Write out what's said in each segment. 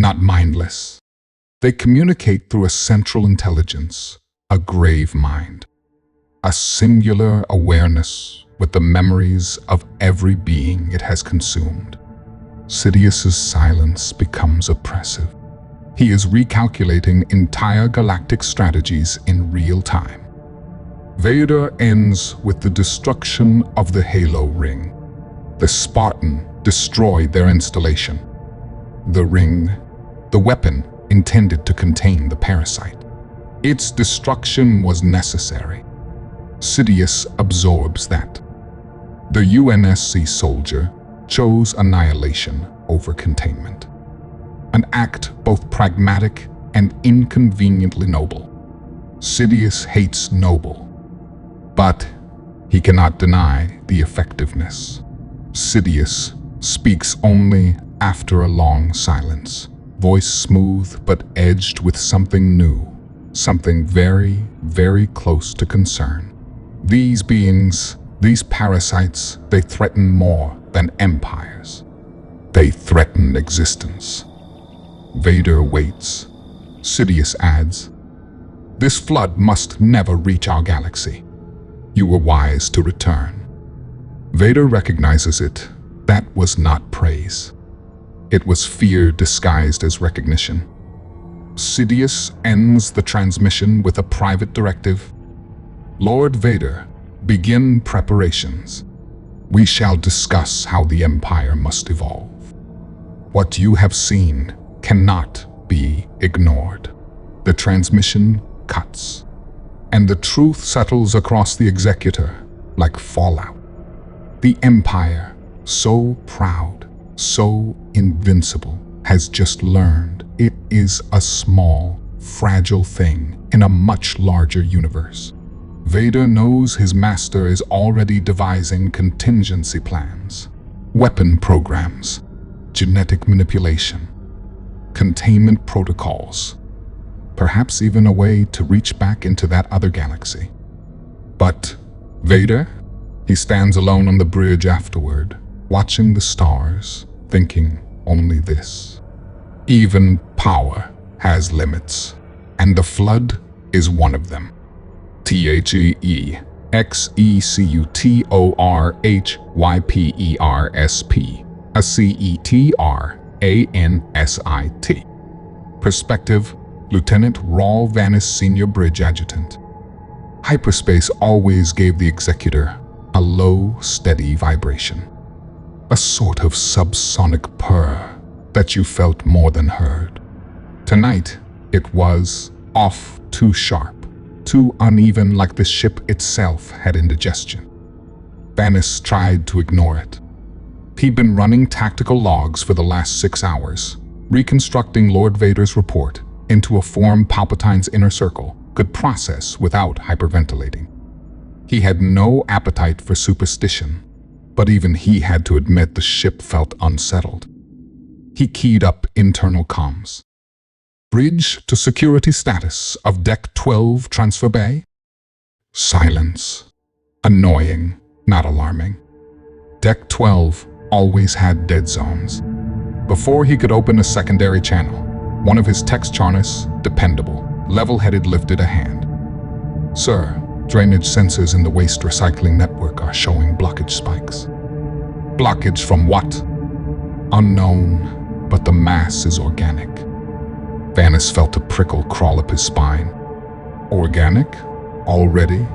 not mindless. They communicate through a central intelligence, a grave mind, a singular awareness with the memories of every being it has consumed. Sidious's silence becomes oppressive. He is recalculating entire galactic strategies in real time. Vader ends with the destruction of the Halo Ring. The Spartan destroyed their installation. The ring, the weapon intended to contain the parasite. Its destruction was necessary. Sidious absorbs that. The UNSC soldier chose annihilation over containment. An act both pragmatic and inconveniently noble. Sidious hates noble, but he cannot deny the effectiveness. Sidious speaks only after a long silence, voice smooth but edged with something new, something very, very close to concern. These beings, these parasites, they threaten more than empires. They threaten existence. Vader waits. Sidious adds, "This flood must never reach our galaxy. You were wise to return." Vader recognizes it. That was not praise. It was fear disguised as recognition. Sidious ends the transmission with a private directive. "Lord Vader, begin preparations. We shall discuss how the Empire must evolve. What you have seen cannot be ignored." The transmission cuts, and the truth settles across the Executor like fallout. The Empire, so proud, so invincible, has just learned it is a small, fragile thing in a much larger universe. Vader knows his master is already devising contingency plans, weapon programs, genetic manipulation, containment protocols, perhaps even a way to reach back into that other galaxy. But Vader? He stands alone on the bridge afterward, watching the stars, thinking only this: even power has limits, and the flood is one of them. THEEXECUTORHYPERSP, a CETRANSIT. Perspective, Lieutenant Raul Vanis, Senior Bridge Adjutant. Hyperspace always gave the Executor a low, steady vibration. A sort of subsonic purr that you felt more than heard. Tonight, it was off, too sharp, too uneven, like the ship itself had indigestion. Vanis tried to ignore it. He'd been running tactical logs for the last 6 hours, reconstructing Lord Vader's report into a form Palpatine's inner circle could process without hyperventilating. He had no appetite for superstition, but even he had to admit the ship felt unsettled. He keyed up internal comms. "Bridge to security status of Deck 12 Transfer Bay?" Silence. Annoying, not alarming. Deck 12 always had dead zones. Before he could open a secondary channel, one of his text charners, dependable, level-headed, lifted a hand. "Sir, drainage sensors in the waste recycling network are showing blockage spikes." "Blockage from what?" "Unknown, but the mass is organic." Vanis felt a prickle crawl up his spine. "Organic? Already?"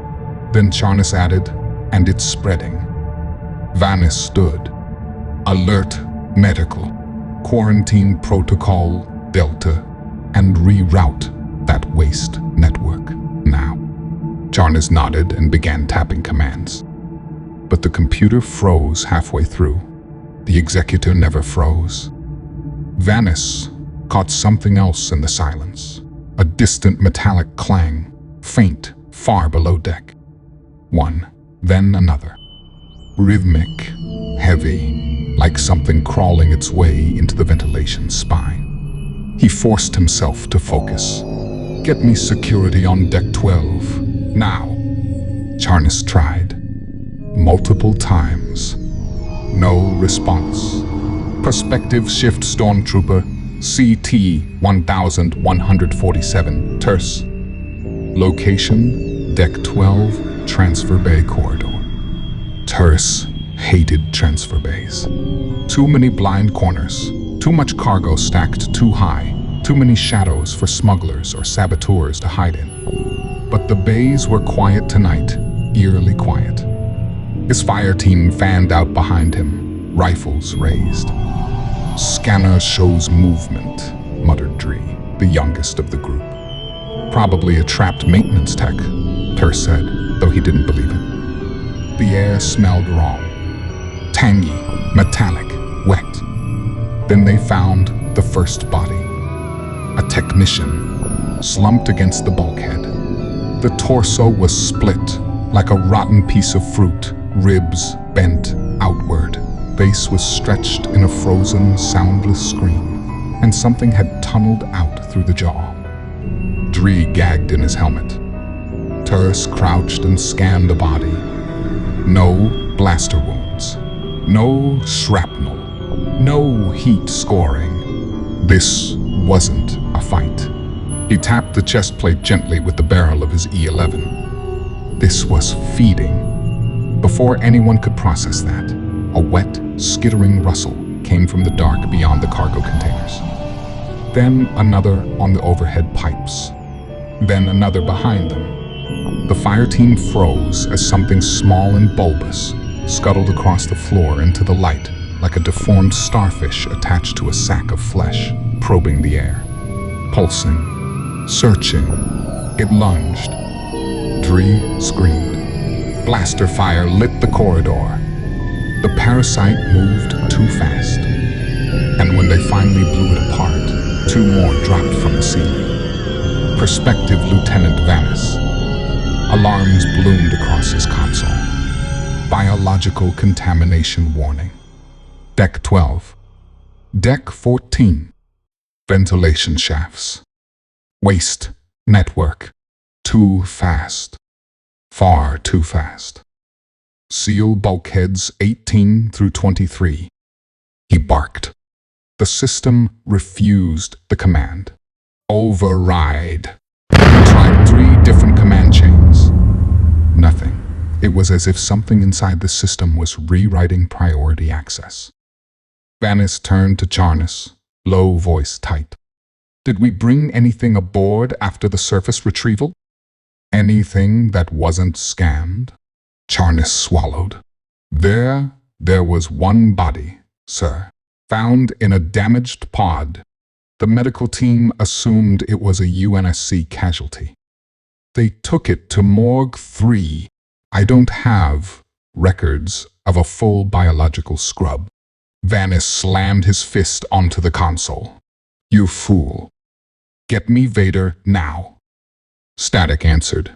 Then Charnas added, "And it's spreading." Vanis stood. "Alert, medical, quarantine protocol, Delta, and reroute that waste network now." Charnas nodded and began tapping commands. But the computer froze halfway through. The Executor never froze. Vanis caught something else in the silence. A distant metallic clang, faint, far below deck. One, then another. Rhythmic, heavy, like something crawling its way into the ventilation spine. He forced himself to focus. "Get me security on Deck 12, now." Charnas tried. Multiple times. No response. Perspective shift, Stormtrooper. CT 1147 Terse. Location, Deck 12, Transfer Bay Corridor. Terse hated transfer bays. Too many blind corners, too much cargo stacked too high, too many shadows for smugglers or saboteurs to hide in. But the bays were quiet tonight, eerily quiet. His fire team fanned out behind him, rifles raised. "Scanner shows movement," muttered Dree, the youngest of the group. "Probably a trapped maintenance tech," Terse said, though he didn't believe it. The air smelled wrong. Tangy, metallic, wet. Then they found the first body. A technician, slumped against the bulkhead. The torso was split, like a rotten piece of fruit, ribs bent outward. Face was stretched in a frozen, soundless scream, and something had tunneled out through the jaw. Dree gagged in his helmet. Terse crouched and scanned the body. No blaster wounds. No shrapnel. No heat scoring. This wasn't a fight. He tapped the chest plate gently with the barrel of his E11. This was feeding. Before anyone could process that, a wet, skittering rustle came from the dark beyond the cargo containers. Then another on the overhead pipes. Then another behind them. The fire team froze as something small and bulbous scuttled across the floor into the light like a deformed starfish attached to a sack of flesh, probing the air. Pulsing, searching, it lunged. Dree screamed. Blaster fire lit the corridor. The parasite moved too fast. And when they finally blew it apart, two more dropped from the ceiling. Prospective Lieutenant Vanis. Alarms bloomed across his console. Biological contamination warning. Deck 12. Deck 14. Ventilation shafts. Waste network. Too fast. Far too fast. Seal bulkheads 18 through 23. He barked. The system refused the command. Override. He tried 3 different command chains. Nothing. It was as if something inside the system was rewriting priority access. Vanis turned to Charnas, low voice tight. "Did we bring anything aboard after the surface retrieval?" "Anything that wasn't scanned?" Charnas swallowed. There was one body, sir, found in a damaged pod. The medical team assumed it was a UNSC casualty. They took it to Morgue 3. I don't have records of a full biological scrub. Vanis slammed his fist onto the console. "You fool. Get me Vader now." Static answered.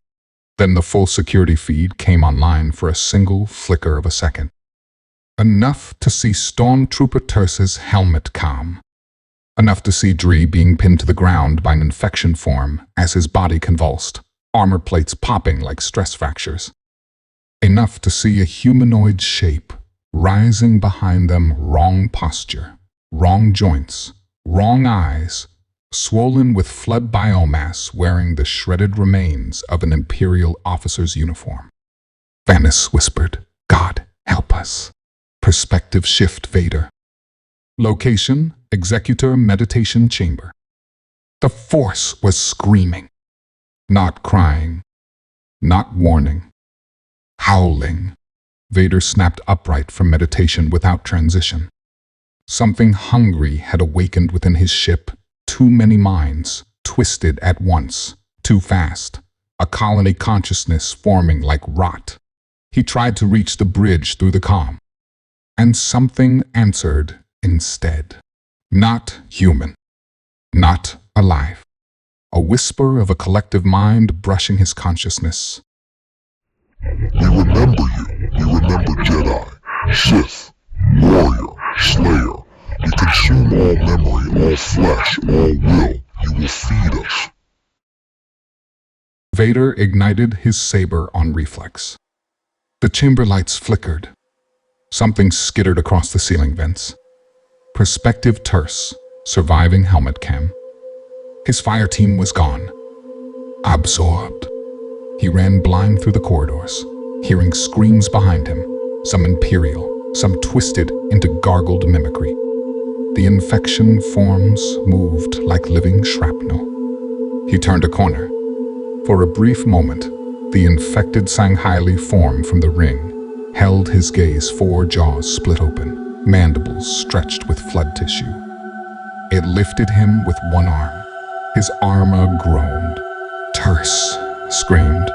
Then the full security feed came online for a single flicker of a second. Enough to see Stormtrooper Terse's helmet comm. Enough to see Dree being pinned to the ground by an infection form as his body convulsed, armor plates popping like stress fractures. Enough to see a humanoid shape rising behind them, wrong posture, wrong joints, wrong eyes, swollen with flood biomass, wearing the shredded remains of an Imperial officer's uniform. Vanis whispered, "God, help us." Perspective shift Vader. Location, Executor Meditation Chamber. The Force was screaming. Not crying. Not warning. Howling. Vader snapped upright from meditation without transition. Something hungry had awakened within his ship. Too many minds, twisted at once, too fast. A colony consciousness forming like rot. He tried to reach the bridge through the comm. And something answered instead. Not human. Not alive. A whisper of a collective mind brushing his consciousness. "We remember you. We remember Jedi, Sith, Warrior, Slayer. You consume all memory, all flesh, all will. You will feed us." Vader ignited his saber on reflex. The chamber lights flickered. Something skittered across the ceiling vents. Perspective Terse, surviving helmet cam. His fire team was gone. Absorbed. He ran blind through the corridors, hearing screams behind him, some imperial, some twisted into gargled mimicry. The infection forms moved like living shrapnel. He turned a corner. For a brief moment, the infected Shanghai form from the ring held his gaze, 4 jaws split open, mandibles stretched with flood tissue. It lifted him with one arm. His armor groaned. Terse screamed,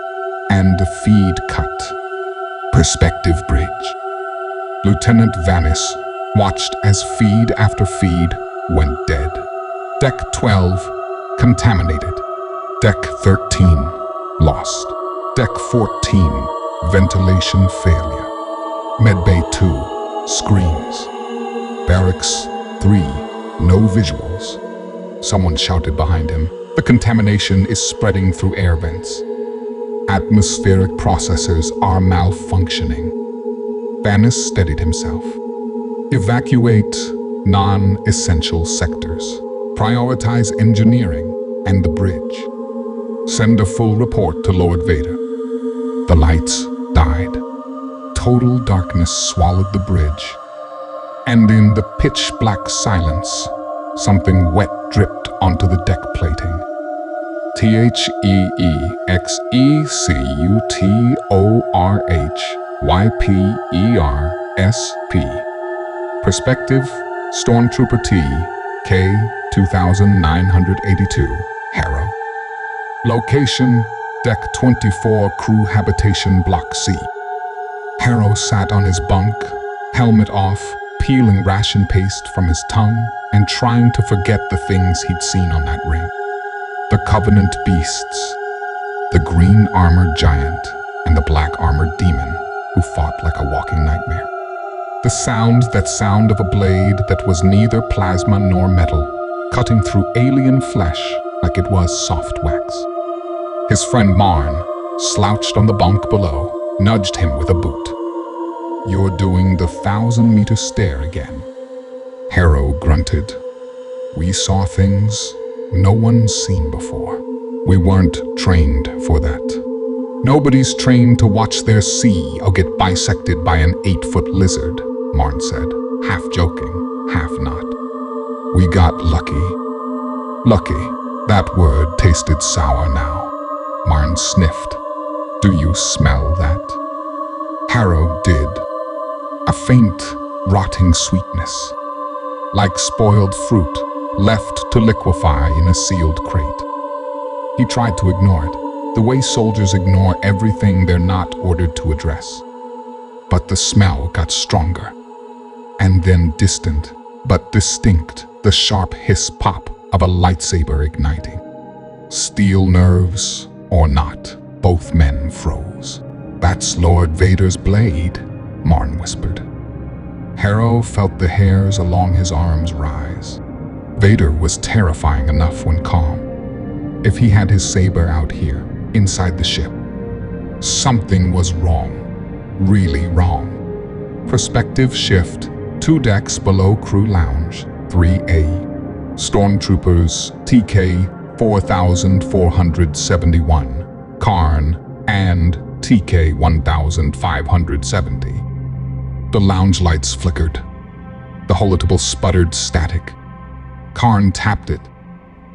and the feed cut. Perspective bridge. Lieutenant Vanis watched as feed after feed went dead. Deck 12, contaminated. Deck 13, lost. Deck 14, ventilation failure. Medbay 2, screams. Barracks 3, no visuals. Someone shouted behind him. The contamination is spreading through air vents. Atmospheric processors are malfunctioning. Vanis steadied himself. Evacuate non-essential sectors. Prioritize engineering and the bridge. Send a full report to Lord Vader. The lights died. Total darkness swallowed the bridge. And in the pitch-black silence, something wet dripped onto the deck plating. THEEXECUTORHYPERSP. Perspective, Stormtrooper T, K 2982, Harrow. Location, Deck 24, Crew Habitation Block C. Harrow sat on his bunk, helmet off, peeling ration paste from his tongue and trying to forget the things he'd seen on that ring. The Covenant beasts, the green armored giant, and the black armored demon who fought like a walking nightmare. The sound of a blade that was neither plasma nor metal, cutting through alien flesh like it was soft wax. His friend Marn, slouched on the bunk below, nudged him with a boot. "You're doing the 1,000-meter stare again." Harrow grunted. "We saw things no one's seen before. We weren't trained for that. Nobody's trained to watch their see or get bisected by an 8-foot lizard," Marn said, half joking, half not. "We got lucky." Lucky. That word tasted sour now. Marn sniffed. "Do you smell that?" Harrow did. A faint, rotting sweetness. Like spoiled fruit, left to liquefy in a sealed crate. He tried to ignore it, the way soldiers ignore everything they're not ordered to address. But the smell got stronger. And then distant, but distinct, the sharp hiss pop of a lightsaber igniting. Steel nerves, or not, both men froze. "That's Lord Vader's blade," Marn whispered. Harrow felt the hairs along his arms rise. Vader was terrifying enough when calm. If he had his saber out here, inside the ship, something was wrong. Really wrong. Perspective shift, 2 decks below crew lounge, 3A. Stormtroopers TK 4471, Karn, and TK 1570. The lounge lights flickered. The holotable sputtered static. Karn tapped it.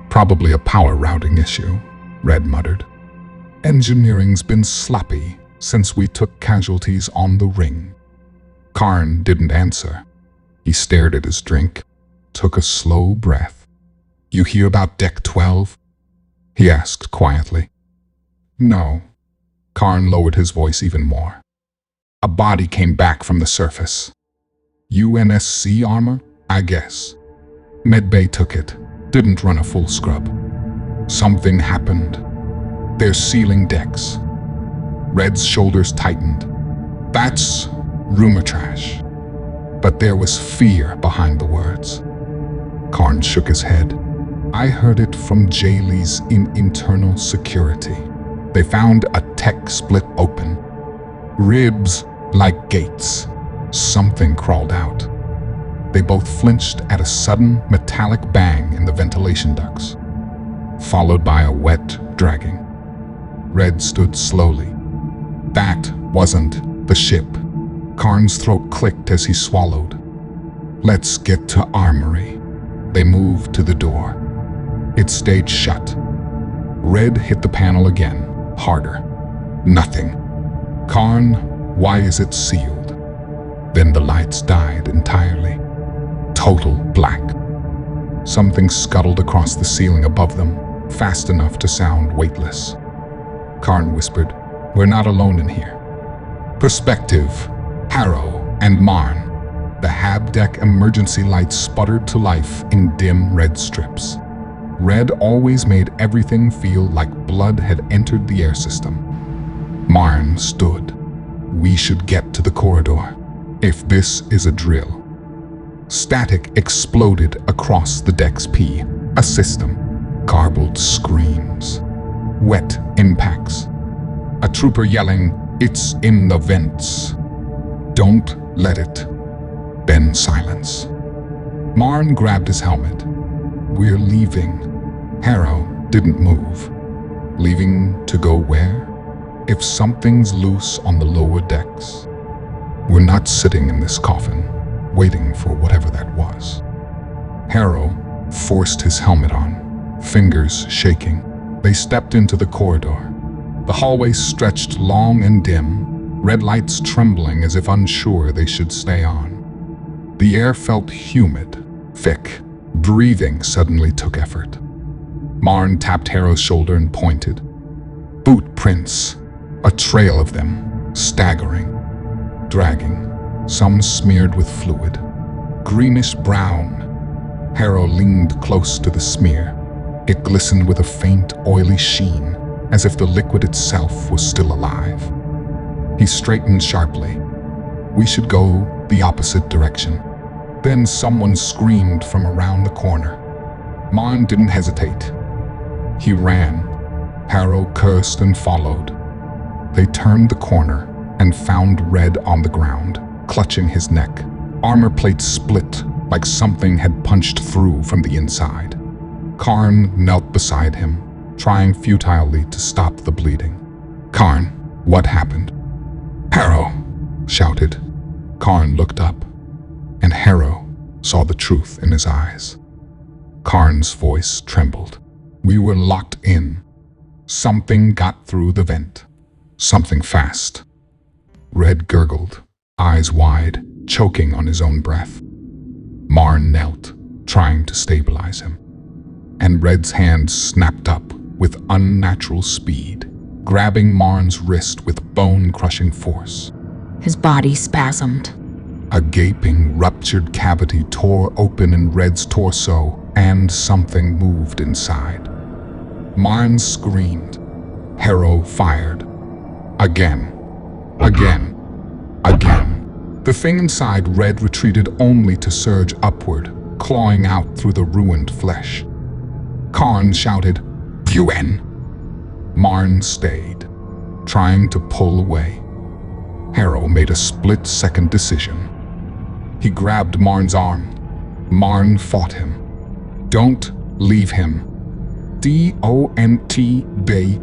"Probably a power routing issue," Red muttered. "Engineering's been sloppy since we took casualties on the ring." Karn didn't answer. He stared at his drink, took a slow breath. "You hear about Deck 12? He asked quietly. "No." Karn lowered his voice even more. "A body came back from the surface. UNSC armor, I guess. Medbay took it, didn't run a full scrub. Something happened. They're sealing decks." Red's shoulders tightened. "That's rumor trash." But there was fear behind the words. Karn shook his head. "I heard it from Jaylees in internal security. They found a tech split open. Ribs like gates. Something crawled out. They both flinched at a sudden metallic bang in the ventilation ducts, followed by a wet dragging. Red stood slowly. That wasn't the ship. Karn's throat clicked as he swallowed. Let's get to Armory. They moved to the door. It stayed shut. Red hit the panel again, harder. Nothing. Karn, why is it sealed? Then the lights died entirely. Total black. Something scuttled across the ceiling above them, fast enough to sound weightless. Karn whispered, "We're not alone in here." Perspective, Harrow, and Marn. The Habdeck emergency lights sputtered to life in dim red strips. Red always made everything feel like blood had entered the air system. Marn stood. We should get to the corridor, if this is a drill. Static exploded across the deck's P, a system. Garbled screams. Wet impacts. A trooper yelling, "It's in the vents." Don't let it. Then silence. Marn grabbed his helmet. We're leaving. Harrow didn't move. Leaving to go where? If something's loose on the lower decks, we're not sitting in this coffin, waiting for whatever that was. Harrow forced his helmet on, fingers shaking. They stepped into the corridor. The hallway stretched long and dim, red lights trembling as if unsure they should stay on. The air felt humid, thick. Breathing suddenly took effort. Marn tapped Harrow's shoulder and pointed. Boot prints. A trail of them, staggering, dragging, some smeared with fluid. Greenish brown. Harrow leaned close to the smear. It glistened with a faint, oily sheen, as if the liquid itself was still alive. He straightened sharply. We should go the opposite direction. Then someone screamed from around the corner. Marn didn't hesitate. He ran. Harrow cursed and followed. They turned the corner and found Red on the ground, clutching his neck. Armor plate split like something had punched through from the inside. Karn knelt beside him, trying futilely to stop the bleeding. Karn, what happened? Harrow shouted. Karn looked up, and Harrow saw the truth in his eyes. Karn's voice trembled. We were locked in. Something got through the vent. Something fast. Red gurgled, eyes wide, choking on his own breath. Marn knelt, trying to stabilize him. And Red's hand snapped up with unnatural speed, grabbing Marn's wrist with bone-crushing force. His body spasmed. A gaping, ruptured cavity tore open in Red's torso, and something moved inside. Marn screamed. Harrow fired. Again. Again. Again. The thing inside Red retreated only to surge upward, clawing out through the ruined flesh. Karn shouted, UN! Marn stayed, trying to pull away. Harrow made a split-second decision. He grabbed Marn's arm. Marn fought him. Don't leave him. D-O-N-T, Bay.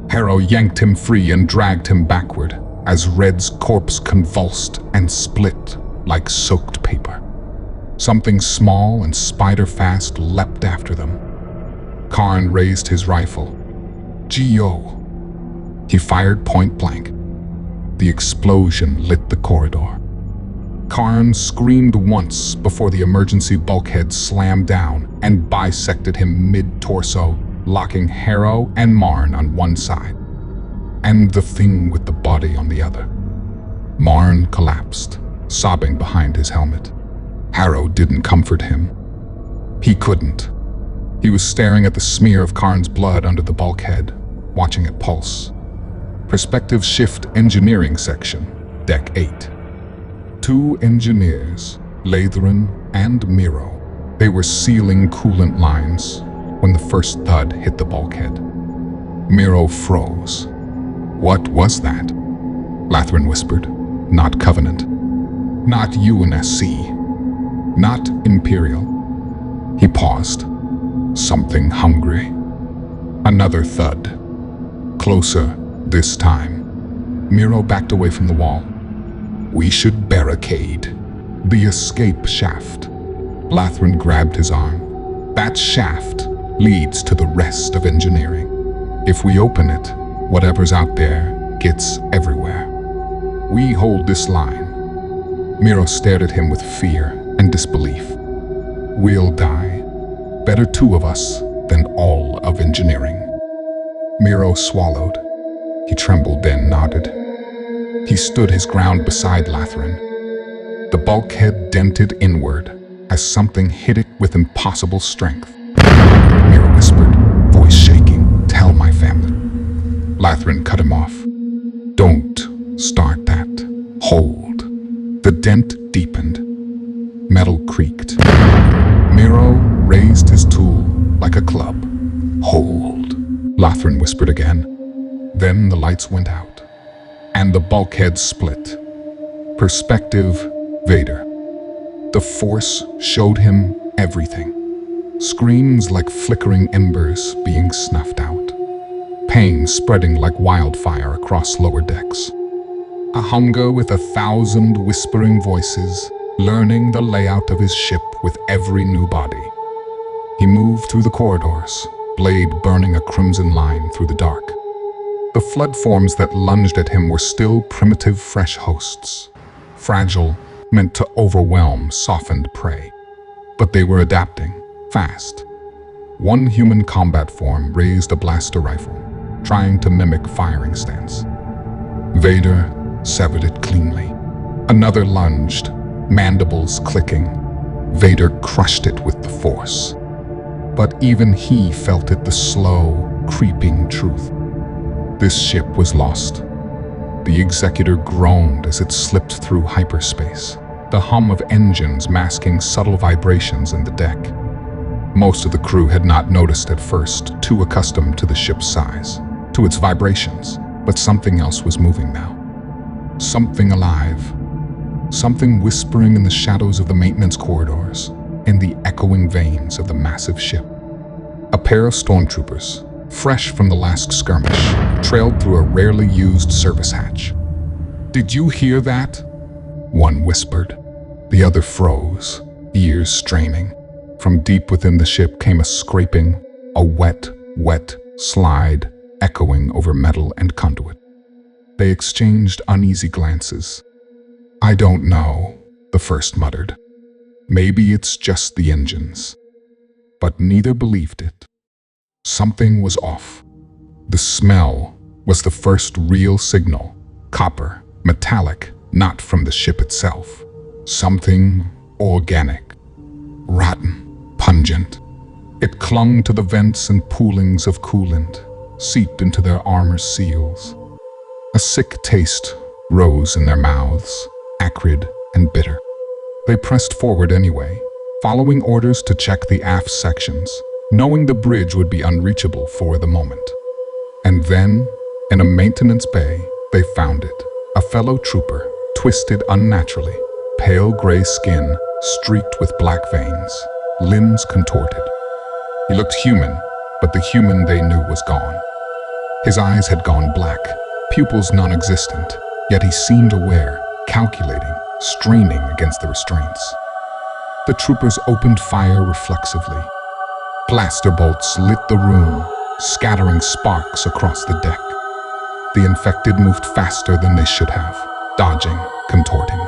Harrow yanked him free and dragged him backward as Red's corpse convulsed and split like soaked paper. Something small and spider-fast leapt after them. Karn raised his rifle. G.O. He fired point blank. The explosion lit the corridor. Karn screamed once before the emergency bulkhead slammed down and bisected him mid-torso, locking Harrow and Marn on one side, and the thing with the body on the other. Marn collapsed, sobbing behind his helmet. Harrow didn't comfort him. He couldn't. He was staring at the smear of Karn's blood under the bulkhead, watching it pulse. Perspective Shift Engineering Section, Deck 8. 2 engineers, Latherin and Miro. They were sealing coolant lines when the first thud hit the bulkhead. Miro froze. What was that? Latherin whispered. Not Covenant. Not UNSC. not imperial. He paused. Something hungry. Another thud. Closer, this time. Miro backed away from the wall. We should barricade the escape shaft. Lathran grabbed his arm. That shaft leads to the rest of engineering. If we open it, whatever's out there gets everywhere. We hold this line. Miro stared at him with fear and disbelief. We'll die. Better two of us than all of engineering. Miro swallowed. He trembled, then nodded. He stood his ground beside Lathran. The bulkhead dented inward as something hit it with impossible strength. Miro whispered, voice shaking, "Tell my family." Lathran cut him off. "Don't start that. Hold." The dent deepened. Metal creaked. Miro raised his tool like a club. "Hold," Lathran whispered again. Then the lights went out, and the bulkhead split. Perspective, Vader. The Force showed him everything. Screens like flickering embers being snuffed out. Pain spreading like wildfire across lower decks. A hunger with 1,000 whispering voices, learning the layout of his ship with every new body. He moved through the corridors, blade burning a crimson line through the dark. The flood forms that lunged at him were still primitive fresh hosts, fragile, meant to overwhelm softened prey. But they were adapting, fast. One human combat form raised a blaster rifle, trying to mimic firing stance. Vader severed it cleanly. Another lunged, mandibles clicking. Vader crushed it with the Force. But even he felt it, the slow, creeping truth. This ship was lost. The Executor groaned as it slipped through hyperspace, the hum of engines masking subtle vibrations in the deck. Most of the crew had not noticed at first, too accustomed to the ship's size, to its vibrations, but something else was moving now. Something alive. Something whispering in the shadows of the maintenance corridors, in the echoing veins of the massive ship. A pair of stormtroopers, fresh from the last skirmish, trailed through a rarely used service hatch. "Did you hear that?" One whispered. The other froze, ears straining. From deep within the ship came a scraping, a wet slide echoing over metal and conduit. They exchanged uneasy glances. "I don't know," the first muttered. "Maybe it's just the engines." But neither believed it. Something was off. The smell was the first real signal. Copper, metallic, not from the ship itself. Something organic. Rotten, pungent. It clung to the vents and poolings of coolant, seeped into their armor seals. A sick taste rose in their mouths, acrid and bitter. They pressed forward anyway, following orders to check the aft sections, knowing the bridge would be unreachable for the moment. And then, in a maintenance bay, they found it. A fellow trooper, twisted unnaturally, pale gray skin streaked with black veins, limbs contorted. He looked human, but the human they knew was gone. His eyes had gone black, pupils non-existent, yet he seemed aware, calculating, straining against the restraints. The troopers opened fire reflexively. Blaster bolts lit the room, scattering sparks across the deck. The infected moved faster than they should have, dodging, contorting.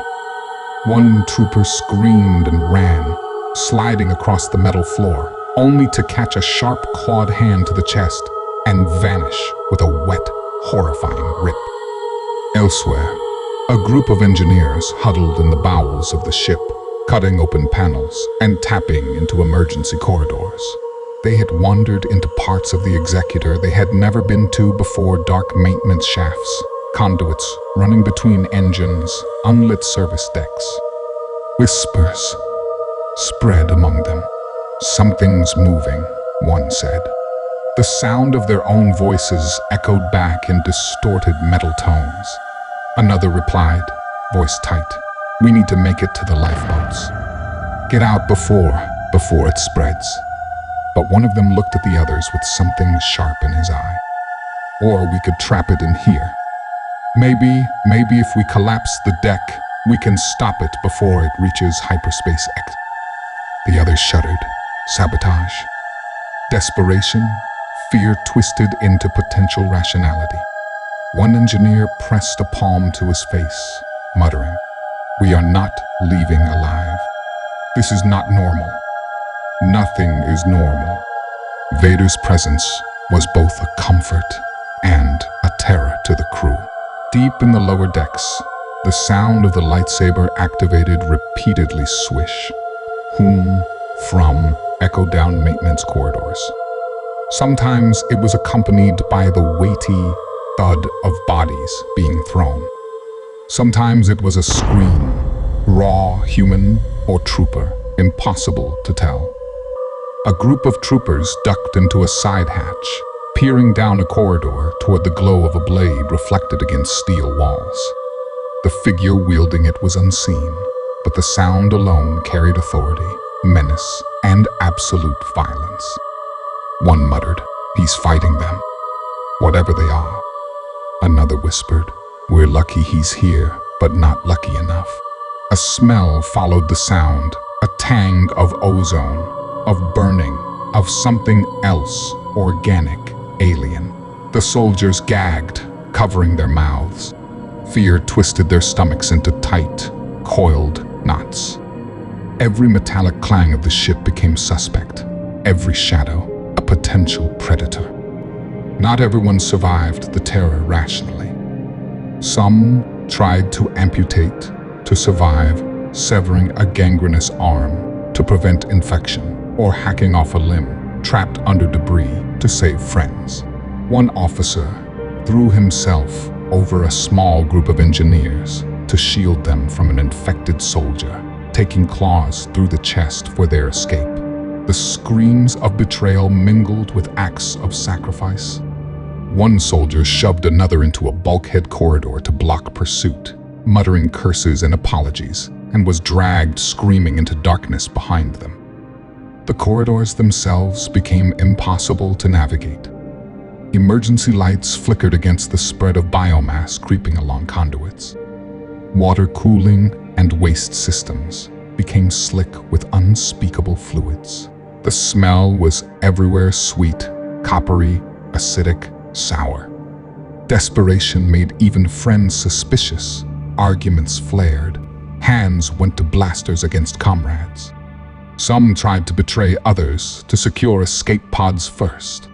One trooper screamed and ran, sliding across the metal floor, only to catch a sharp clawed hand to the chest and vanish with a wet, horrifying rip. Elsewhere, a group of engineers huddled in the bowels of the ship, cutting open panels and tapping into emergency corridors. They had wandered into parts of the Executor they had never been to before, dark maintenance shafts, conduits running between engines, unlit service decks. Whispers spread among them. "Something's moving," one said. The sound of their own voices echoed back in distorted metal tones. Another replied, voice tight, "We need to make it to the lifeboats." Get out before it spreads. But one of them looked at the others with something sharp in his eye. Or we could trap it in here. Maybe if we collapse the deck, we can stop it before it reaches hyperspace X. The others shuddered. Sabotage. Desperation. Fear twisted into potential rationality. One engineer pressed a palm to his face, muttering, "We are not leaving alive. This is not normal. Nothing is normal." Vader's presence was both a comfort and a terror to the crew. Deep in the lower decks, the sound of the lightsaber activated repeatedly swish, whom, from, echoed down maintenance corridors. Sometimes it was accompanied by the weighty thud of bodies being thrown. Sometimes it was a scream, raw, human, or trooper, impossible to tell. A group of troopers ducked into a side hatch, peering down a corridor toward the glow of a blade reflected against steel walls. The figure wielding it was unseen, but the sound alone carried authority, menace, and absolute violence. One muttered, "He's fighting them, whatever they are." Another whispered, "We're lucky he's here, but not lucky enough." A smell followed the sound, a tang of ozone, of burning, of something else, organic, alien. The soldiers gagged, covering their mouths. Fear twisted their stomachs into tight, coiled knots. Every metallic clang of the ship became suspect, every shadow a potential predator. Not everyone survived the terror rationally. Some tried to amputate to survive, severing a gangrenous arm to prevent infection, or hacking off a limb trapped under debris to save friends. One officer threw himself over a small group of engineers to shield them from an infected soldier, taking claws through the chest for their escape. The screams of betrayal mingled with acts of sacrifice. One soldier shoved another into a bulkhead corridor to block pursuit, muttering curses and apologies, and was dragged screaming into darkness behind them. The corridors themselves became impossible to navigate. Emergency lights flickered against the spread of biomass creeping along conduits. Water cooling and waste systems became slick with unspeakable fluids. The smell was everywhere, sweet, coppery, acidic, sour. Desperation made even friends suspicious. Arguments flared. Hands went to blasters against comrades. Some tried to betray others to secure escape pods first.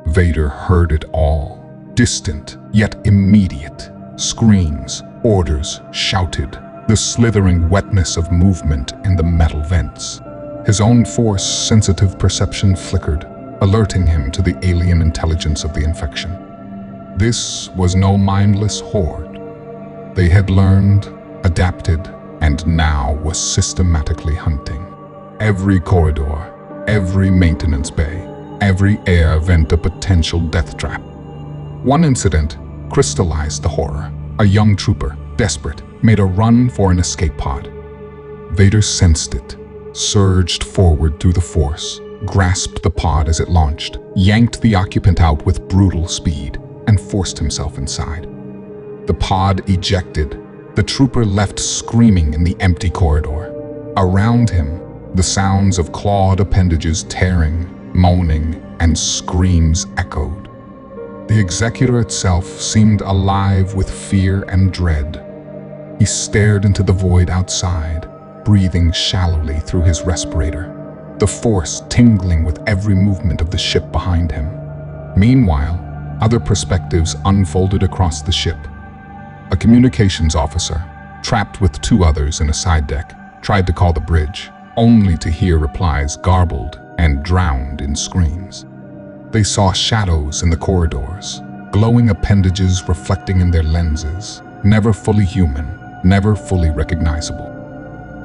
Vader heard it all. Distant, yet immediate. Screams, orders, shouted. The slithering wetness of movement in the metal vents. His own force-sensitive perception flickered, alerting him to the alien intelligence of the infection. This was no mindless horde. They had learned, adapted, and now was systematically hunting. Every corridor, every maintenance bay, every air vent a potential death trap. One incident crystallized the horror. A young trooper, desperate, made a run for an escape pod. Vader sensed it, surged forward through the force, grasped the pod as it launched, yanked the occupant out with brutal speed, and forced himself inside. The pod ejected. The trooper left screaming in the empty corridor. Around him, the sounds of clawed appendages tearing, moaning, and screams echoed. The Executor itself seemed alive with fear and dread. He stared into the void outside, breathing shallowly through his respirator, the force tingling with every movement of the ship behind him. Meanwhile, other perspectives unfolded across the ship. A communications officer, trapped with two others in a side deck, tried to call the bridge, only to hear replies garbled and drowned in screams. They saw shadows in the corridors, glowing appendages reflecting in their lenses, never fully human, never fully recognizable.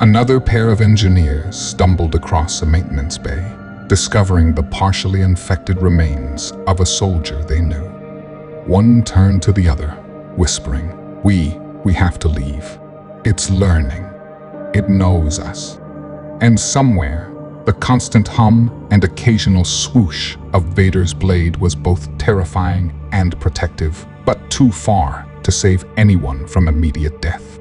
Another pair of engineers stumbled across a maintenance bay, discovering the partially infected remains of a soldier they knew. One turned to the other, whispering, We have to leave. It's learning. It knows us." And somewhere, the constant hum and occasional swoosh of Vader's blade was both terrifying and protective, but too far to save anyone from immediate death.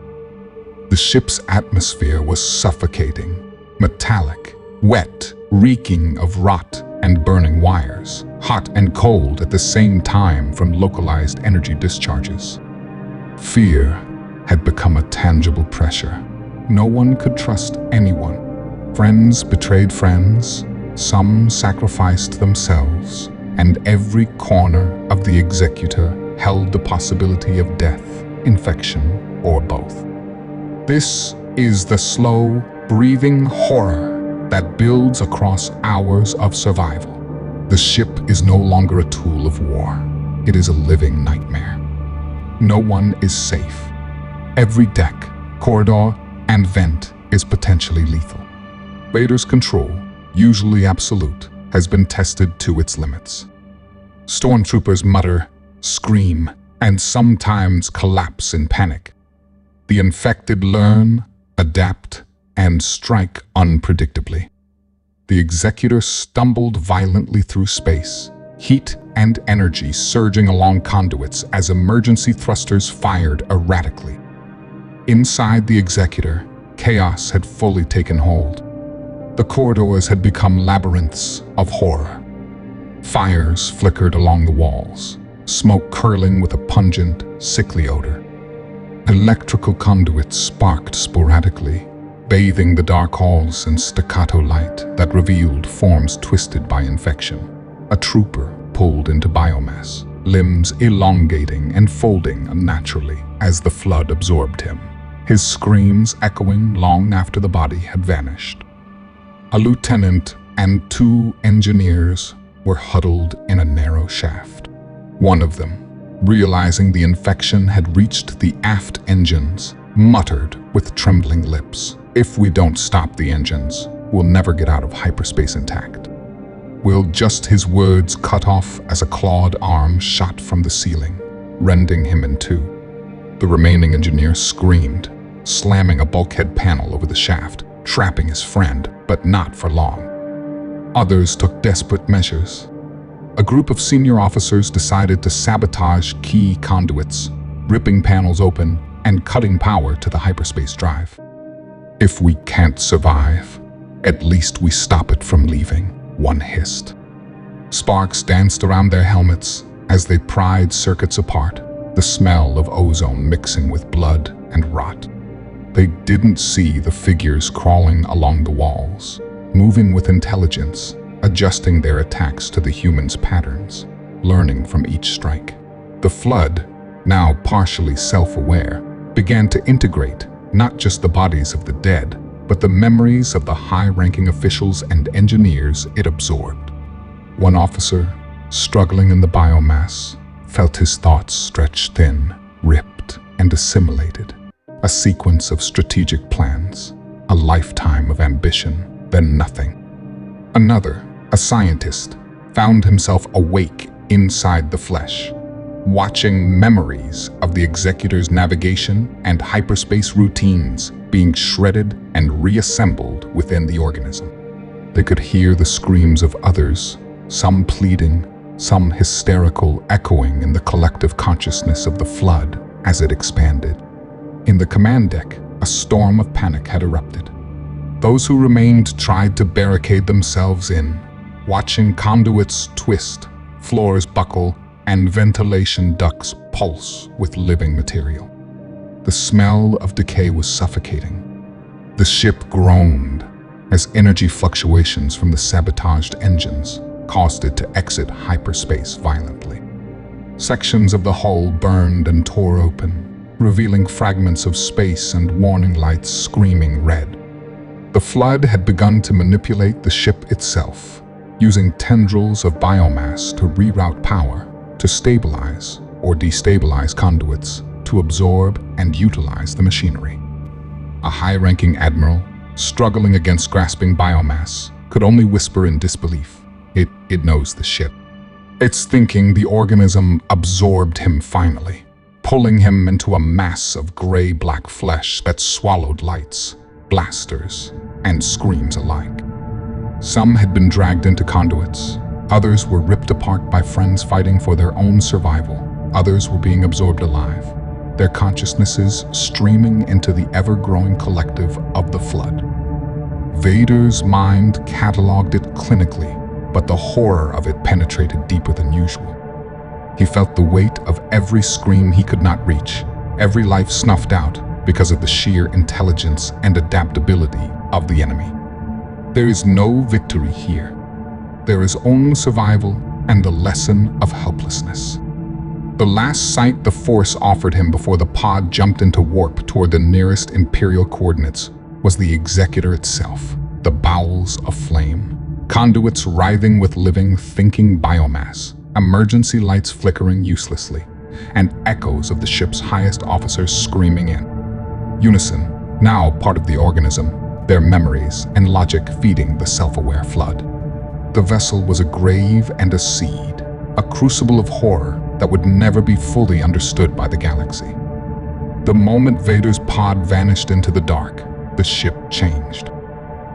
The ship's atmosphere was suffocating, metallic, wet, reeking of rot and burning wires, hot and cold at the same time from localized energy discharges. Fear had become a tangible pressure. No one could trust anyone. Friends betrayed friends, some sacrificed themselves, and every corner of the Executor held the possibility of death, infection, or both. This is the slow, breathing horror that builds across hours of survival. The ship is no longer a tool of war. It is a living nightmare. No one is safe. Every deck, corridor, and vent is potentially lethal. Vader's control, usually absolute, has been tested to its limits. Stormtroopers mutter, scream, and sometimes collapse in panic. The infected learn, adapt, and strike unpredictably. The Executor stumbled violently through space, heat and energy surging along conduits as emergency thrusters fired erratically. Inside the Executor, chaos had fully taken hold. The corridors had become labyrinths of horror. Fires flickered along the walls, smoke curling with a pungent, sickly odor. Electrical conduits sparked sporadically, bathing the dark halls in staccato light that revealed forms twisted by infection. A trooper pulled into biomass, limbs elongating and folding unnaturally as the flood absorbed him, his screams echoing long after the body had vanished. A lieutenant and 2 engineers were huddled in a narrow shaft. One of them, realizing the infection had reached the aft engines, muttered with trembling lips, "If we don't stop the engines, we'll never get out of hyperspace intact." Will just his words cut off as a clawed arm shot from the ceiling, rending him in two. The remaining engineer screamed, slamming a bulkhead panel over the shaft, trapping his friend, but not for long. Others took desperate measures. A group of senior officers decided to sabotage key conduits, ripping panels open and cutting power to the hyperspace drive. "If we can't survive, at least we stop it from leaving," one hissed. Sparks danced around their helmets as they pried circuits apart, the smell of ozone mixing with blood and rot. They didn't see the figures crawling along the walls, moving with intelligence, adjusting their attacks to the humans' patterns, learning from each strike. The flood, now partially self-aware, began to integrate not just the bodies of the dead, but the memories of the high-ranking officials and engineers it absorbed. One officer, struggling in the biomass, felt his thoughts stretch thin, ripped, and assimilated. A sequence of strategic plans, a lifetime of ambition, then nothing. Another, a scientist, found himself awake inside the flesh, watching memories of the Executor's navigation and hyperspace routines being shredded and reassembled within the organism. They could hear the screams of others, some pleading, some hysterical, echoing in the collective consciousness of the flood as it expanded. In the command deck, a storm of panic had erupted. Those who remained tried to barricade themselves in, watching conduits twist, floors buckle, and ventilation ducts pulse with living material. The smell of decay was suffocating. The ship groaned as energy fluctuations from the sabotaged engines caused it to exit hyperspace violently. Sections of the hull burned and tore open, revealing fragments of space and warning lights screaming red. The flood had begun to manipulate the ship itself, using tendrils of biomass to reroute power, to stabilize or destabilize conduits, to absorb and utilize the machinery. A high-ranking admiral, struggling against grasping biomass, could only whisper in disbelief. It knows the ship. It's thinking the organism absorbed him finally, pulling him into a mass of gray-black flesh that swallowed lights, blasters, and screams alike. Some had been dragged into conduits. Others were ripped apart by friends fighting for their own survival. Others were being absorbed alive, their consciousnesses streaming into the ever-growing collective of the flood. Vader's mind cataloged it clinically, but the horror of it penetrated deeper than usual. He felt the weight of every scream he could not reach, every life snuffed out because of the sheer intelligence and adaptability of the enemy. There is no victory here. There is only survival and the lesson of helplessness. The last sight the Force offered him before the pod jumped into warp toward the nearest Imperial coordinates was the Executor itself, the bowels of flame, conduits writhing with living, thinking biomass, emergency lights flickering uselessly, and echoes of the ship's highest officers screaming in unison, now part of the organism, their memories and logic feeding the self-aware flood. The vessel was a grave and a seed, a crucible of horror that would never be fully understood by the galaxy. The moment Vader's pod vanished into the dark, the ship changed.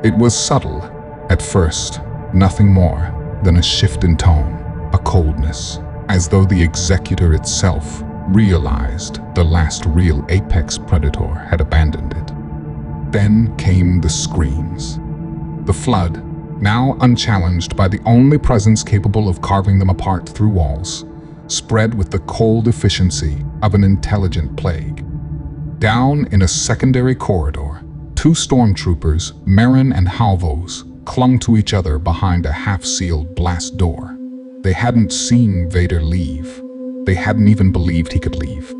It was subtle at first, nothing more than a shift in tone, a coldness, as though the Executor itself realized the last real apex predator had abandoned it. Then came the screams. The flood, now unchallenged by the only presence capable of carving them apart through walls, spread with the cold efficiency of an intelligent plague. Down in a secondary corridor, two stormtroopers, Merrin and Halvos, clung to each other behind a half-sealed blast door. They hadn't seen Vader leave. They hadn't even believed he could leave.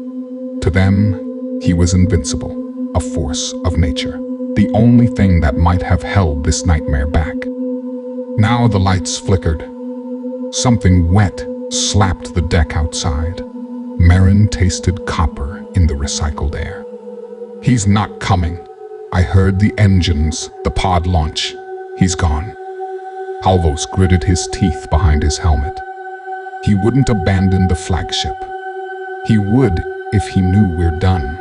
To them, he was invincible, a force of nature, the only thing that might have held this nightmare back. Now the lights flickered. Something wet slapped the deck outside. Merrin tasted copper in the recycled air. He's not coming. I heard the engines, the pod launch. He's gone. Halvos gritted his teeth behind his helmet. He wouldn't abandon the flagship. He would if he knew we're done.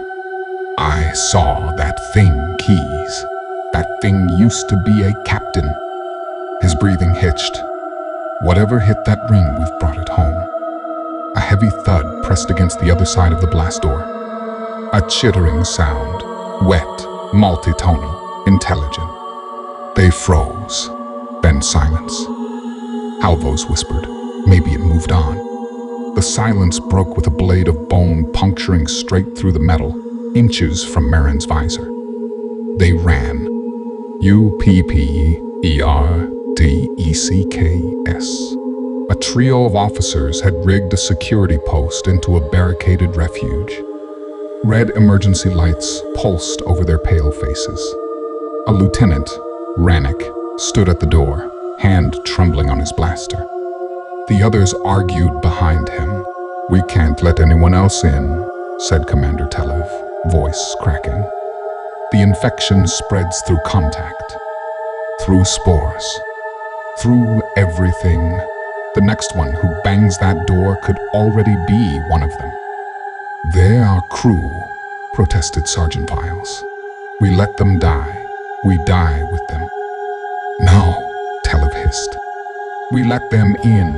I saw that thing, Keys. That thing used to be a captain. His breathing hitched. Whatever hit that ring, we've brought it home. A heavy thud pressed against the other side of the blast door. A chittering sound, wet, multitonal, intelligent. They froze, then silence. Halvos whispered. Maybe it moved on. The silence broke with a blade of bone puncturing straight through the metal, inches from Merrin's visor. They ran. UPPERDECKS. A trio of officers had rigged a security post into a barricaded refuge. Red emergency lights pulsed over their pale faces. A lieutenant, Rannick, stood at the door, hand trembling on his blaster. The others argued behind him. We can't let anyone else in, said Commander Telev, voice cracking. The infection spreads through contact, through spores, through everything. The next one who bangs that door could already be one of them. They're our crew, protested Sergeant Viles. We let them die. We die with them. No, Telev hissed. We let them in.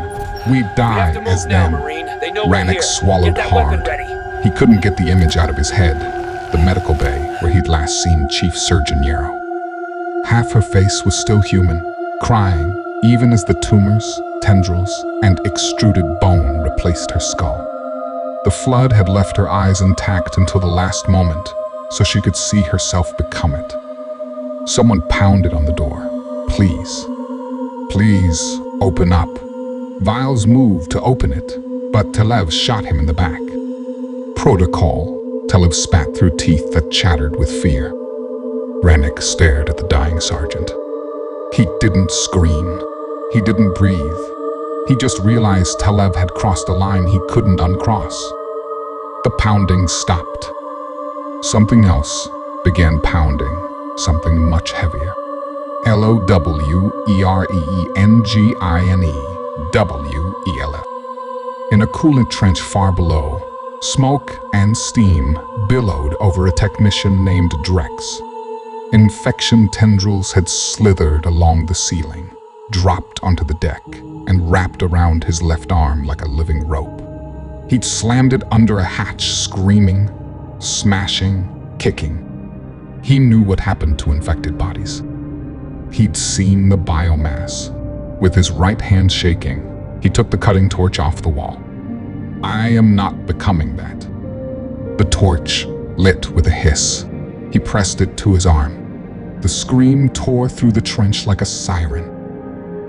We die as them. Rannick swallowed hard. He couldn't get the image out of his head. The medical bay where he'd last seen Chief Surgeon Yarrow. Half her face was still human, crying even as the tumors, tendrils, and extruded bone replaced her skull. The flood had left her eyes intact until the last moment, so she could see herself become it. Someone pounded on the door. Please, please, open up. Viles moved to open it, but Telev shot him in the back. Protocol, Telev spat through teeth that chattered with fear. Rannick stared at the dying sergeant. He didn't scream. He didn't breathe. He just realized Telev had crossed a line he couldn't uncross. The pounding stopped. Something else began pounding, something much heavier. LOWERENGINEWELF. In a coolant trench far below, smoke and steam billowed over a technician named Drex. Infection tendrils had slithered along the ceiling, dropped onto the deck, and wrapped around his left arm like a living rope. He'd slammed it under a hatch, screaming, smashing, kicking. He knew what happened to infected bodies. He'd seen the biomass. With his right hand shaking, he took the cutting torch off the wall. I am not becoming that. The torch lit with a hiss. He pressed it to his arm. The scream tore through the trench like a siren.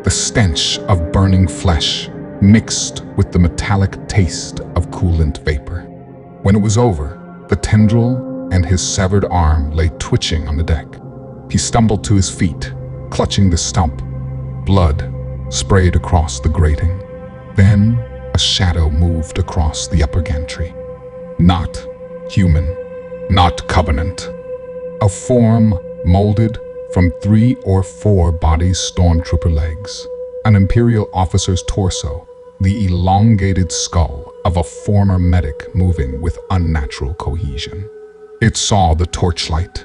The stench of burning flesh mixed with the metallic taste of coolant vapor. When it was over, the tendril and his severed arm lay twitching on the deck. He stumbled to his feet, clutching the stump. Blood sprayed across the grating. Then a shadow moved across the upper gantry. Not human, not covenant. A form molded from 3 or 4 bodies' stormtrooper legs, an Imperial officer's torso, the elongated skull of a former medic moving with unnatural cohesion. It saw the torchlight.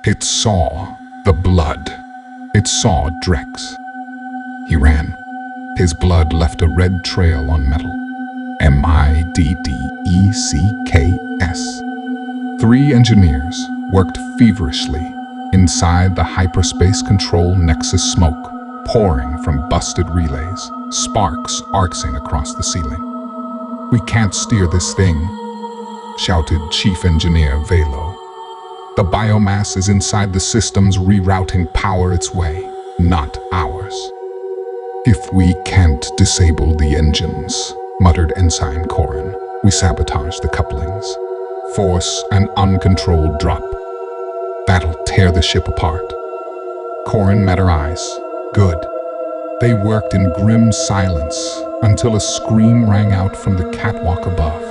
It saw the blood. It saw Drex. He ran. His blood left a red trail on metal. MIDDECKS. 3 engineers worked feverishly inside the hyperspace control nexus, smoke pouring from busted relays, sparks arcing across the ceiling. "We can't steer this thing," shouted Chief Engineer Velo. "The biomass is inside the systems rerouting power its way, not ours." "If we can't disable the engines," muttered Ensign Corrin, "we sabotage the couplings. Force an uncontrolled drop. That'll tear the ship apart." Corrin met her eyes. Good. They worked in grim silence until a scream rang out from the catwalk above.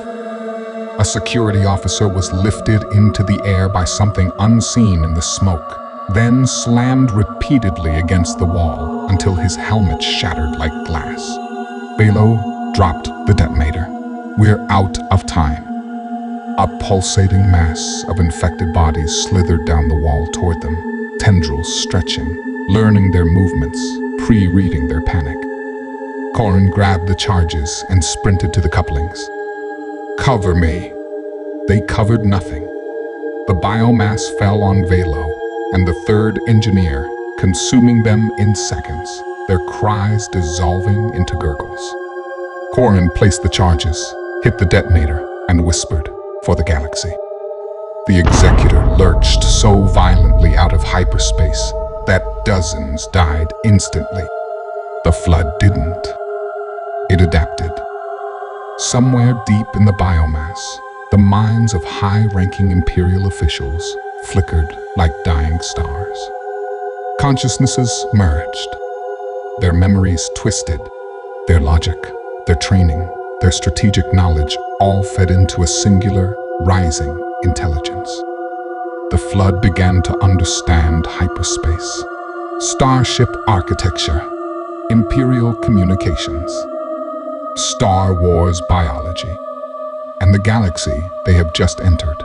A security officer was lifted into the air by something unseen in the smoke, then slammed repeatedly against the wall until his helmet shattered like glass. Velo dropped the detonator. "We're out of time." A pulsating mass of infected bodies slithered down the wall toward them, tendrils stretching, learning their movements, pre-reading their panic. Corrin grabbed the charges and sprinted to the couplings. "Cover me." They covered nothing. The biomass fell on Velo and the 3rd engineer, consuming them in seconds, their cries dissolving into gurgles. Corrin placed the charges, hit the detonator, and whispered, "For the galaxy." The Executor lurched so violently out of hyperspace that dozens died instantly. The Flood didn't. It adapted. Somewhere deep in the biomass, the minds of high-ranking Imperial officials flickered like dying stars. Consciousnesses merged. Their memories twisted. Their logic, their training, their strategic knowledge all fed into a singular, rising intelligence. The Flood began to understand hyperspace, starship architecture, Imperial communications, Star Wars biology, and the galaxy they have just entered.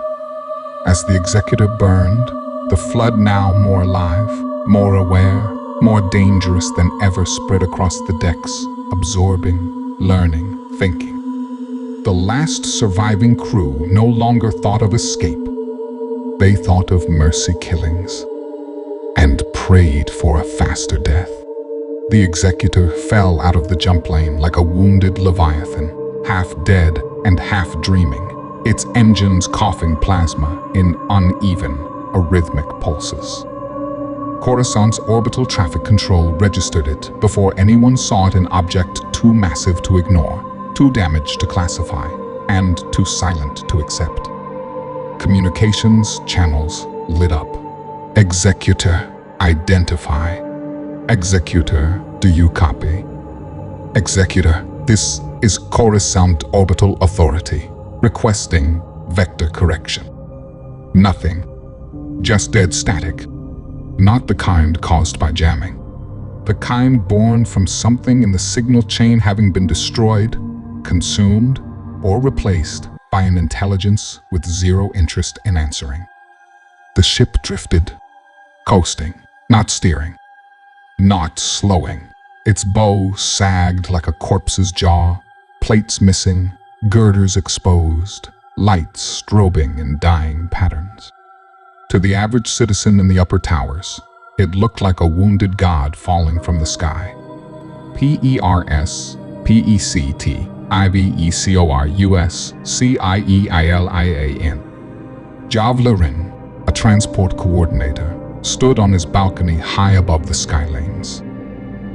As the Executor burned, the Flood, now more alive, more aware, more dangerous than ever, spread across the decks, absorbing, learning, thinking. The last surviving crew no longer thought of escape. They thought of mercy killings and prayed for a faster death. The Executor fell out of the jump lane like a wounded Leviathan, half dead and half dreaming, its engines coughing plasma in uneven, arrhythmic pulses. Coruscant's orbital traffic control registered it before anyone saw it, an object too massive to ignore, too damaged to classify, and too silent to accept. Communications channels lit up. "Executor, identify." "Executor, do you copy?" "Executor, this is Coruscant Orbital Authority, requesting vector correction." Nothing. Just dead static. Not the kind caused by jamming. The kind born from something in the signal chain having been destroyed, consumed, or replaced by an intelligence with zero interest in answering. The ship drifted, Coasting, not steering, not slowing. Its bow sagged like a corpse's jaw, plates missing, girders exposed, lights strobing in dying patterns. To the average citizen in the upper towers, it looked like a wounded god falling from the sky. PERSPECTIVECORUSCIEILIAN. Javlerin, a transport coordinator, stood on his balcony high above the skylanes.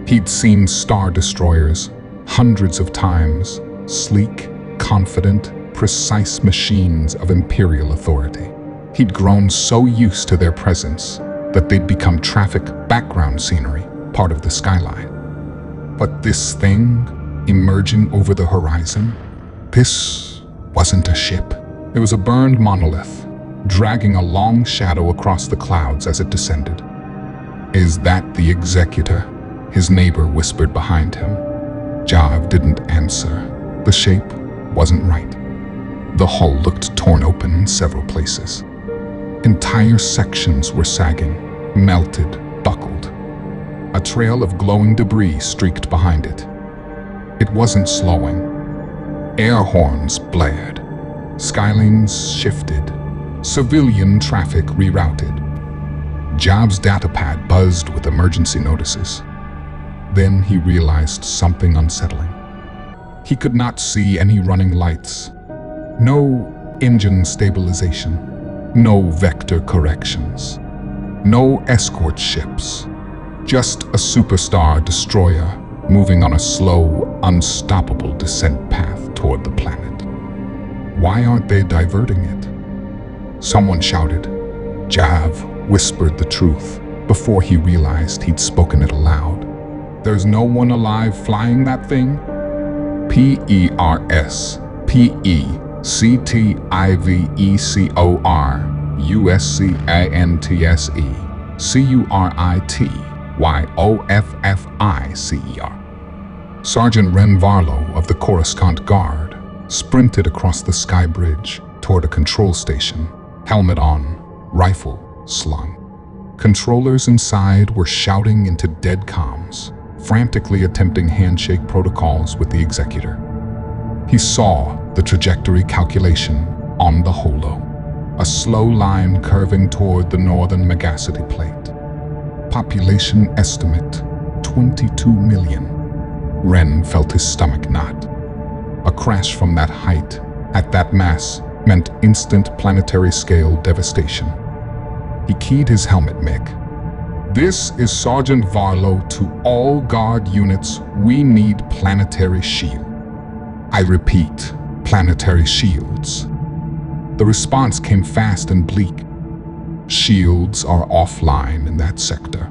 He'd seen star destroyers hundreds of times, sleek, confident, precise machines of imperial authority. He'd grown so used to their presence that they'd become traffic background scenery, part of the skyline. But this thing, emerging over the horizon, this wasn't a ship. It was a burned monolith, dragging a long shadow across the clouds as it descended. "Is that the Executor?" his neighbor whispered behind him. Jav didn't answer. The shape wasn't right. The hull looked torn open in several places. Entire sections were sagging, melted, buckled. A trail of glowing debris streaked behind it. It wasn't slowing. Air horns blared. Skylanes shifted. Civilian traffic rerouted. Jav's datapad buzzed with emergency notices. Then he realized something unsettling. He could not see any running lights. No engine stabilization. No vector corrections. No escort ships. Just a superstar destroyer moving on a slow, unstoppable descent path toward the planet. Why aren't they diverting it? Someone shouted. Jav whispered the truth before he realized he'd spoken it aloud. "There's no one alive flying that thing?" PERSPECTIVECORUSCIENTSCURITYOFFICER. Sergeant Ren Varlo of the Coruscant Guard sprinted across the sky bridge toward a control station, helmet on, rifle slung. Controllers inside were shouting into dead comms, frantically attempting handshake protocols with the Executor. He saw the trajectory calculation on the holo, a slow line curving toward the northern megacity plate. Population estimate, 22 million. Ren felt his stomach knot. A crash from that height, at that mass, meant instant planetary-scale devastation. He keyed his helmet mic. "This is Sergeant Varlo to all Guard units. We need planetary shield. I repeat, planetary shields." The response came fast and bleak. "Shields are offline in that sector.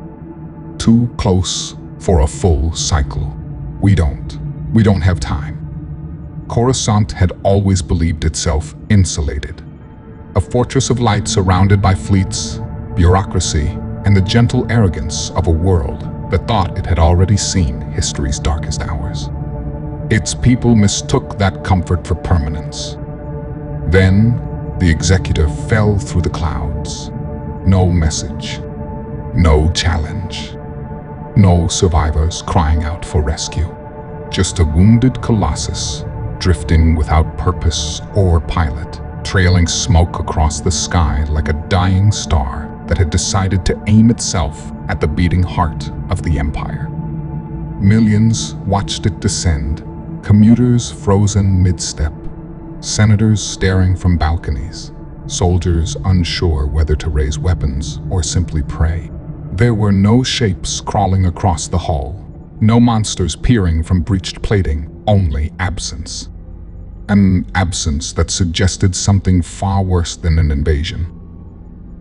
Too close for a full cycle. We don't have time." Coruscant had always believed itself insulated. A fortress of light surrounded by fleets, bureaucracy, and the gentle arrogance of a world that thought it had already seen history's darkest hours. Its people mistook that comfort for permanence. Then, the Executor fell through the clouds. No message. No challenge. No survivors crying out for rescue. Just a wounded colossus, drifting without purpose or pilot, trailing smoke across the sky like a dying star that had decided to aim itself at the beating heart of the Empire. Millions watched it descend, commuters frozen mid-step, senators staring from balconies, soldiers unsure whether to raise weapons or simply pray. There were no shapes crawling across the hull, no monsters peering from breached plating, only absence. An absence that suggested something far worse than an invasion.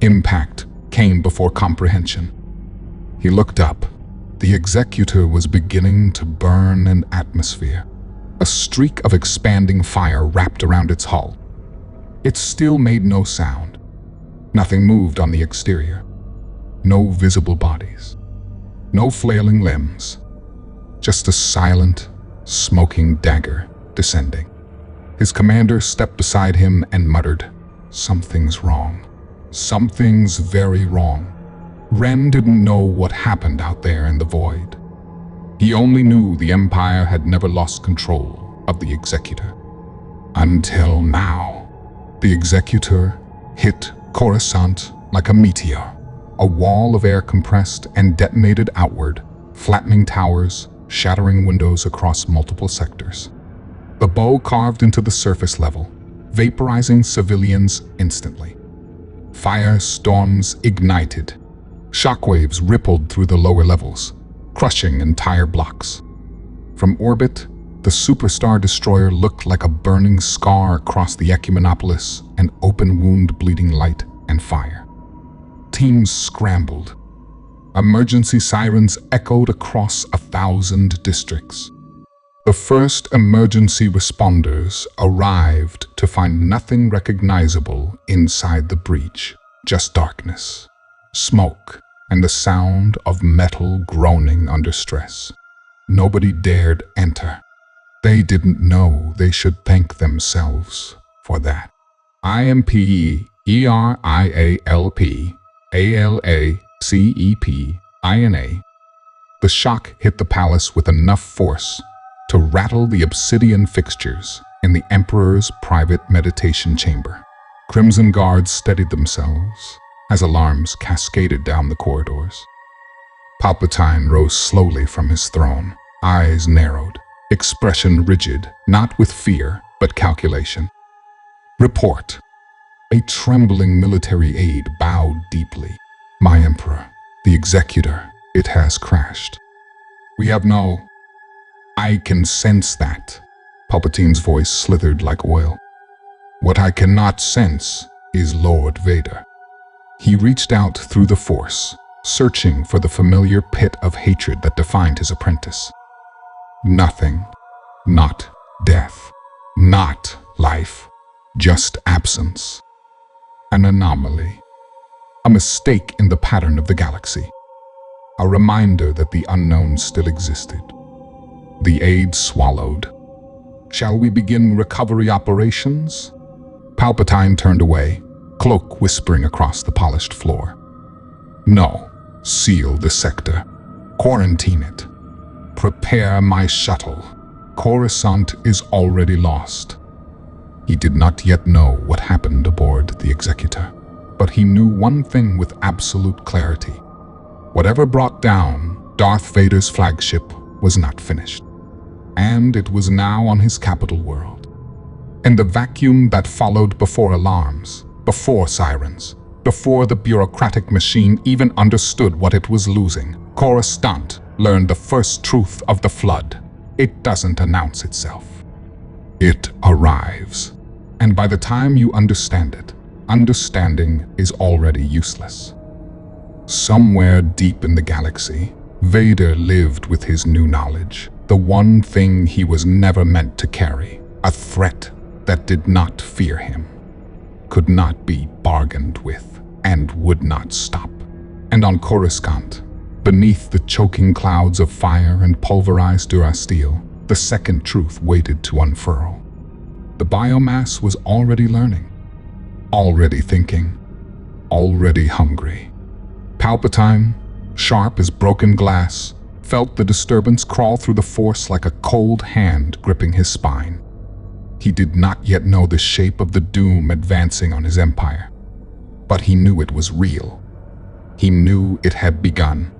Impact came before comprehension. He looked up. The Executor was beginning to burn an atmosphere. A streak of expanding fire wrapped around its hull. It still made no sound. Nothing moved on the exterior. No visible bodies. No flailing limbs. Just a silent, smoking dagger descending. His commander stepped beside him and muttered, "Something's wrong. Something's very wrong." Ren didn't know what happened out there in the void. He only knew the Empire had never lost control of the Executor. Until now. The Executor hit Coruscant like a meteor. A wall of air compressed and detonated outward, flattening towers, shattering windows across multiple sectors. The bow carved into the surface level, vaporizing civilians instantly. Firestorms ignited. Shockwaves rippled through the lower levels, crushing entire blocks. From orbit, the superstar destroyer looked like a burning scar across the Ecumenopolis, an open wound bleeding light and fire. Teams scrambled. Emergency sirens echoed across 1,000 districts. The first emergency responders arrived to find nothing recognizable inside the breach, just darkness, smoke, and the sound of metal groaning under stress. Nobody dared enter. They didn't know they should thank themselves for that. IMPERIALP ALACEPINA. The shock hit the palace with enough force to rattle the obsidian fixtures in the Emperor's private meditation chamber. Crimson guards steadied themselves as alarms cascaded down the corridors. Palpatine rose slowly from his throne, eyes narrowed, expression rigid, not with fear, but calculation. Report. A trembling military aide bowed deeply. My Emperor, the Executor, it has crashed. We have no... I can sense that. Palpatine's voice slithered like oil. What I cannot sense is Lord Vader. He reached out through the Force, searching for the familiar pit of hatred that defined his apprentice. Nothing. Not death. Not life. Just absence. An anomaly. A mistake in the pattern of the galaxy. A reminder that the unknown still existed. The aide swallowed. Shall we begin recovery operations? Palpatine turned away, cloak whispering across the polished floor. No. Seal the sector. Quarantine it. Prepare my shuttle. Coruscant is already lost. He did not yet know what happened aboard the Executor, but he knew one thing with absolute clarity. Whatever brought down Darth Vader's flagship was not finished, and it was now on his capital world. In the vacuum that followed before alarms, before sirens, before the bureaucratic machine even understood what it was losing, Coruscant learned the first truth of the flood. It doesn't announce itself. It arrives. And by the time you understand it, understanding is already useless. Somewhere deep in the galaxy, Vader lived with his new knowledge, the one thing he was never meant to carry, a threat that did not fear him, could not be bargained with, and would not stop. And on Coruscant, beneath the choking clouds of fire and pulverized durasteel, the second truth waited to unfurl. The biomass was already learning, already thinking, already hungry. Palpatine, sharp as broken glass, felt the disturbance crawl through the Force like a cold hand gripping his spine. He did not yet know the shape of the doom advancing on his empire, but he knew it was real. He knew it had begun,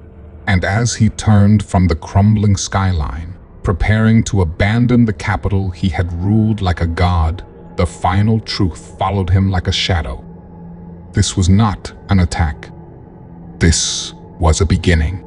and as he turned from the crumbling skyline, preparing to abandon the capital he had ruled like a god, the final truth followed him like a shadow. This was not an attack. This was a beginning.